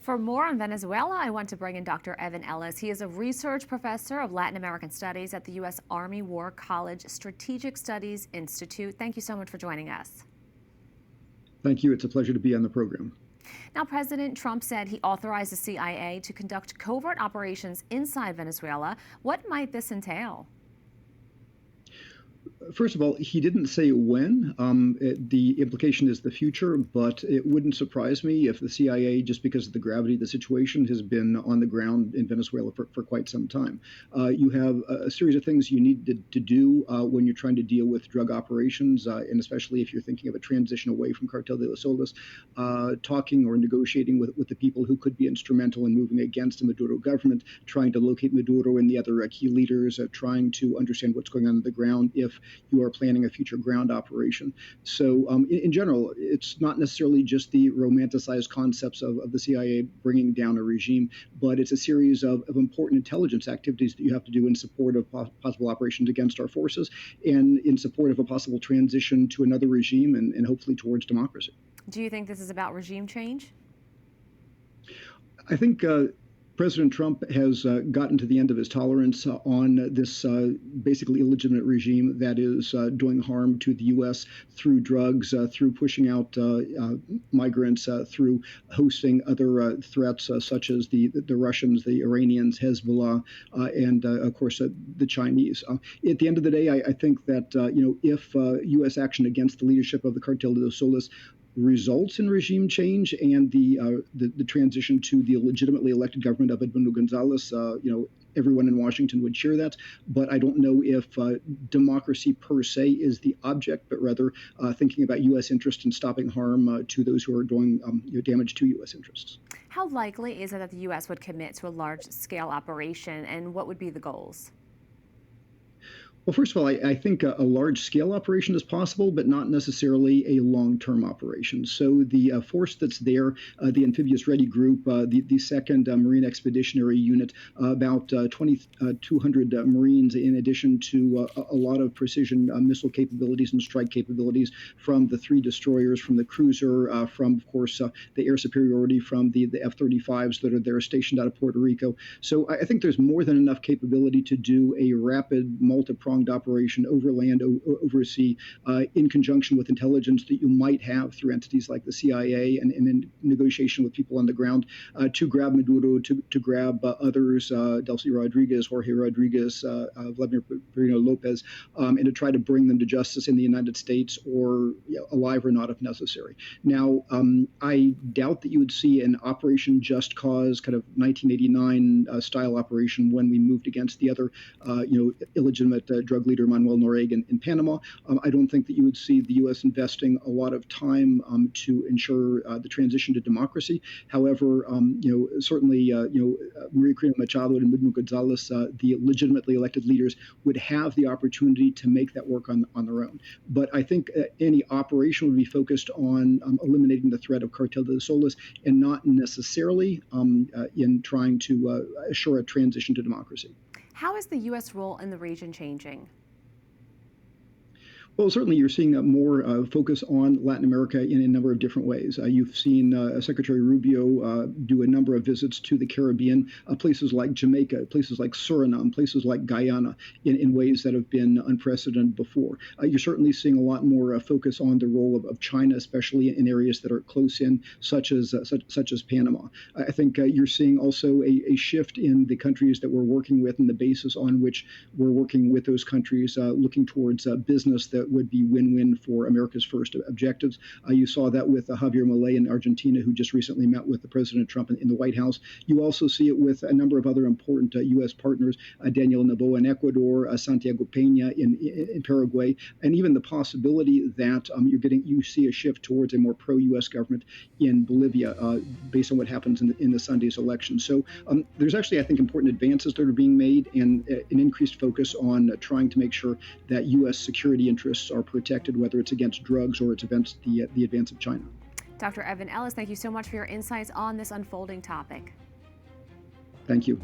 For more on Venezuela, I want to bring in Dr. Evan Ellis. He is a research professor of Latin American Studies at the U.S. Army War College Strategic Studies Institute. Thank you so much for joining us. Thank you. It's a pleasure to be on the program. Now, President Trump said he authorized the CIA to conduct covert operations inside Venezuela. What might this entail? First of all, he didn't say when. The implication is the future, but it wouldn't surprise me if the CIA, just because of the gravity of the situation, has been on the ground in Venezuela for quite some time. You have a series of things you need to do when you're trying to deal with drug operations, and especially if you're thinking of a transition away from Cartel de los Soles, talking or negotiating with the people who could be instrumental in moving against the Maduro government, trying to locate Maduro and the other key leaders, trying to understand what's going on the ground if you are planning a future ground operation. So in general, it's not necessarily just the romanticized concepts of the CIA bringing down a regime, but it's a series of important intelligence activities that you have to do in support of possible operations against our forces and in support of a possible transition to another regime and hopefully towards democracy. Do you think this is about regime change? I think President Trump has gotten to the end of his tolerance on this basically illegitimate regime that is doing harm to the U.S. through drugs, through pushing out migrants, through hosting other threats such as the Russians, the Iranians, Hezbollah, and of course the Chinese. At the end of the day, I think that if U.S. action against the leadership of the Cartel de los Soles results in regime change and the transition to the legitimately elected government of Edmundo Gonzalez, everyone in Washington would cheer that. But I don't know if democracy per se is the object, but rather thinking about U.S. interest in stopping harm to those who are doing damage to U.S. interests. How likely is it that the U.S. would commit to a large-scale operation, and what would be the goals? Well, first of all, I think a large-scale operation is possible, but not necessarily a long-term operation. So the force that's there, the Amphibious Ready Group, the 2nd Marine Expeditionary Unit, about 2,200 Marines, in addition to a lot of precision missile capabilities and strike capabilities from the 3 destroyers, from the cruiser, from, of course, the air superiority from the F-35s that are there stationed out of Puerto Rico. So I think there's more than enough capability to do a rapid, multi-pronged operation over land, over sea, in conjunction with intelligence that you might have through entities like the CIA and in negotiation with people on the ground to grab Maduro, to grab others, Delcy Rodriguez, Jorge Rodriguez, Vladimir Perino Lopez, and to try to bring them to justice in the United States or alive or not if necessary. Now, I doubt that you would see an Operation Just Cause kind of 1989 style operation when we moved against the other, illegitimate drug leader Manuel Noriega in Panama. I don't think that you would see the U.S. investing a lot of time to ensure the transition to democracy. However, certainly, Maria Corina Machado and Edmundo Gonzalez, the legitimately elected leaders, would have the opportunity to make that work on their own. But I think any operation would be focused on eliminating the threat of Cartel de los Soles and not necessarily in trying to assure a transition to democracy. How is the U.S. role in the region changing? Well, certainly you're seeing more focus on Latin America in a number of different ways. You've seen Secretary Rubio do a number of visits to the Caribbean, places like Jamaica, places like Suriname, places like Guyana, in ways that have been unprecedented before. You're certainly seeing a lot more focus on the role of China, especially in areas that are close in, such as Panama. I think you're seeing also a shift in the countries that we're working with and the basis on which we're working with those countries, looking towards business that would be win-win for America's first objectives. You saw that with Javier Milei in Argentina, who just recently met with President Trump in the White House. You also see it with a number of other important U.S. partners, Daniel Noboa in Ecuador, Santiago Peña in Paraguay, and even the possibility that you see a shift towards a more pro-U.S. government in Bolivia based on what happens in the Sunday's election. So there's actually, I think, important advances that are being made and an increased focus on trying to make sure that U.S. security interests are protected, whether it's against drugs or it's against the advance of China. Dr. Evan Ellis, thank you so much for your insights on this unfolding topic. Thank you.